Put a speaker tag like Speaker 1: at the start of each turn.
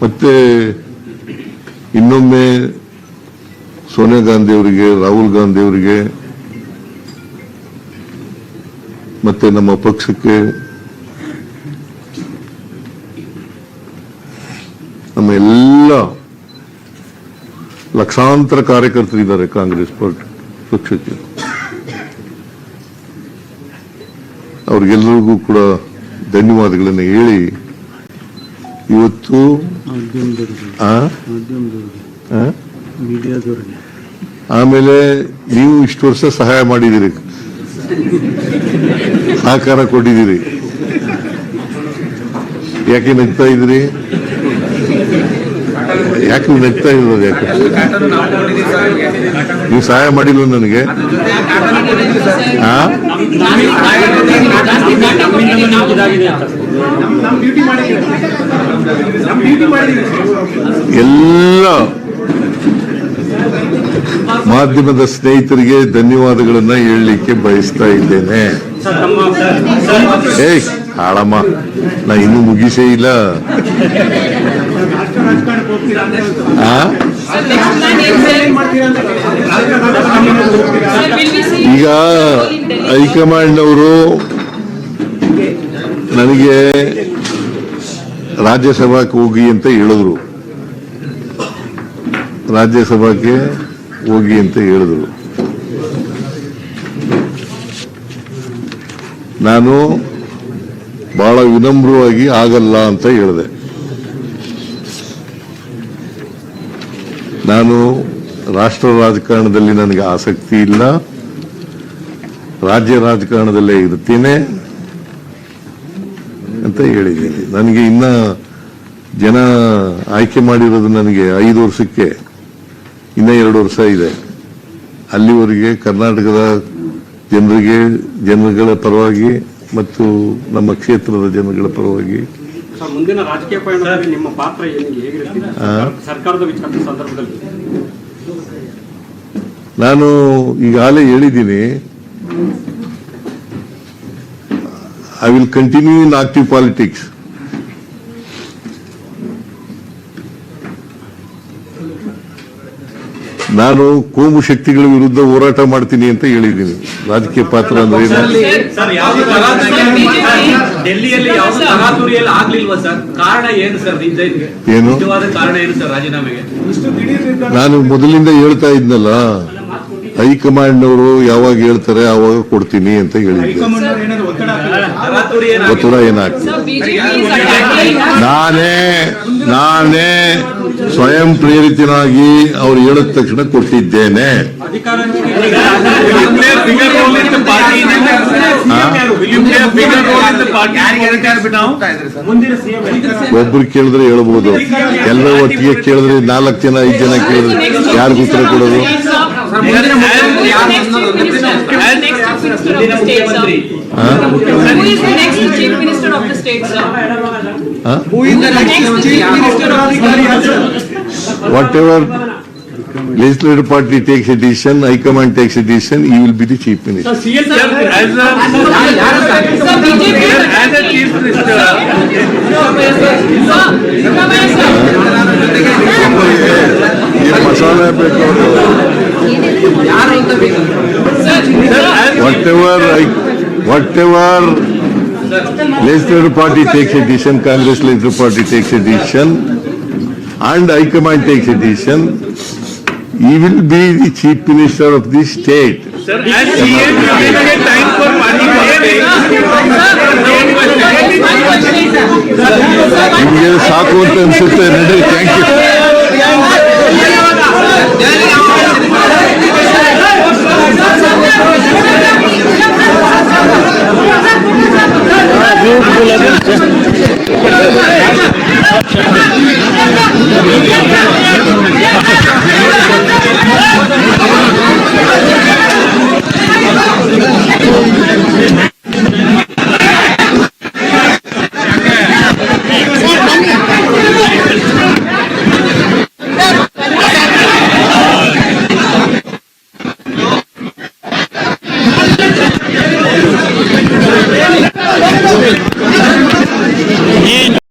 Speaker 1: ಮತ್ತೆ ಇನ್ನೊಮ್ಮೆ ಸೋನಿಯಾ ಗಾಂಧಿ ಅವರಿಗೆ, ರಾಹುಲ್ ಗಾಂಧಿ ಅವರಿಗೆ ಮತ್ತೆ ನಮ್ಮ ಪಕ್ಷಕ್ಕೆ, ನಮ್ಮ ಎಲ್ಲ ಲಕ್ಷಾಂತರ ಕಾರ್ಯಕರ್ತರಿದ್ದಾರೆ ಕಾಂಗ್ರೆಸ್ ಪಕ್ಷಕ್ಕೆ, ಅವ್ರಿಗೆಲ್ಲರಿಗೂ ಕೂಡ ಧನ್ಯವಾದಗಳನ್ನು ಹೇಳಿ ಇವತ್ತು ಆಮೇಲೆ ನೀವು ಇಷ್ಟು ವರ್ಷ ಸಹಾಯ ಮಾಡಿದ್ದೀರಿ, ಸಹಕಾರ ಕೊಟ್ಟಿದ್ದೀರಿ. ಯಾಕೆ ನಗ್ತಾ ಇದ್ರಿ? ಯಾಕೆ ನೀವು ನಗ್ತಾ ಇರೋದು? ಯಾಕೆ ನೀವು ಸಹಾಯ ಮಾಡಿಲ್ವ ನನಗೆ? ಎಲ್ಲ ಮಾಧ್ಯಮದ ಸ್ನೇಹಿತರಿಗೆ ಧನ್ಯವಾದಗಳನ್ನ ಹೇಳಲಿಕ್ಕೆ ಬಯಸ್ತಾ ಇದ್ದೇನೆ. ಹಾಳಮ್ಮ, ನಾ ಇನ್ನೂ ಮುಗಿಸೇ ಇಲ್ಲ. ಈಗ ಹೈಕಮಾಂಡ್ ಅವರು ನನಗೆ ರಾಜ್ಯಸಭಾಕ್ಕೆ ಹೋಗಿ ಅಂತ ಹೇಳಿದ್ರು, ರಾಜ್ಯಸಭಾಕ್ಕೆ ಹೋಗಿ ಅಂತ ಹೇಳಿದ್ರು. ನಾನು ಬಹಳ ವಿನಮ್ರವಾಗಿ ಆಗಲ್ಲ ಅಂತ ಹೇಳಿದೆ. ನಾನು ರಾಷ್ಟ್ರ ರಾಜಕಾರಣದಲ್ಲಿ ನನಗೆ ಆಸಕ್ತಿ ಇಲ್ಲ, ರಾಜ್ಯ ರಾಜಕಾರಣದಲ್ಲೇ ಇರ್ತೀನಿ ಅಂತ ಹೇಳಿದ್ದೀನಿ. ನನಗೆ ಇನ್ನ ಜನ ಆಯ್ಕೆ ಮಾಡಿರೋದು ನನಗೆ 5 ವರ್ಷಕ್ಕೆ, ಇನ್ನ 2 ವರ್ಷ ಇದೆ. ಅಲ್ಲಿವರೆಗೆ ಕರ್ನಾಟಕದ ಜನಗಳ ಪರವಾಗಿ ಮತ್ತು ನಮ್ಮ ಕ್ಷೇತ್ರದ ಜನಗಳ ಪರವಾಗಿ
Speaker 2: ಮುಂದಿನ ರಾಜಕೀಯ ಪಯಣದಲ್ಲಿ ನಿಮ್ಮ ಪಾತ್ರ ಹೇಗಿರುತ್ತೆ ಸರ್ಕಾರದ ವಿಚಾರದ ಸಂದರ್ಭದಲ್ಲಿ?
Speaker 1: ನಾನು ಈಗಾಗಲೇ ಹೇಳಿದ್ದೀನಿ, I will continue in active politics. ನಾನು ಕೋಮು ಶಕ್ತಿಗಳ ವಿರುದ್ಧ ಹೋರಾಟ ಮಾಡ್ತೀನಿ ಅಂತ ಹೇಳಿದ್ದೀನಿ. ರಾಜಕೀಯ ಪಾತ್ರ ಅಂದ್ರೆ ಏನು? ನಾನು ಮೊದಲಿಂದ ಹೇಳ್ತಾ ಇದ್ನಲ್ಲ, ಹೈಕಮಾಂಡ್ನವರು ಯಾವಾಗ ಹೇಳ್ತಾರೆ ಆವಾಗ ಕೊಡ್ತೀನಿ ಅಂತ ಹೇಳಿದ್ದೆ. ಒತ್ತಡ ಏನಾಗ್ತದೆ? ನಾನೇ ಸ್ವಯಂ ಪ್ರೇರಿತನಾಗಿ ಅವ್ರು ಹೇಳಿದ ತಕ್ಷಣ ಕೊಟ್ಟಿದ್ದೇನೆ. ಒಬ್ರು ಕೇಳಿದ್ರೆ ಹೇಳ್ಬೋದು, ಎಲ್ಲ ಒಟ್ಟಿಗೆ ಕೇಳಿದ್ರೆ 4 ಜನ 5 ಜನ ಕೇಳಿದ್ರೆ ಯಾರಿಗೂ ಉತ್ತರ ಕೊಡೋದು? Whatever legislative party takes a decision, High Command takes a decision, he will be the Chief Minister.
Speaker 3: As a Chief Minister.
Speaker 1: Whatever legislative party takes a decision, Congress legislative party takes a decision, and High Command takes a decision, he will be the Chief Minister of the state.
Speaker 3: Sir, as CM, you will get time for party politics.
Speaker 1: ನಿಮಗೆ ಸಾಕು ಅಂತ ಅನ್ಸುತ್ತೆ. ನಡಿ, thank you.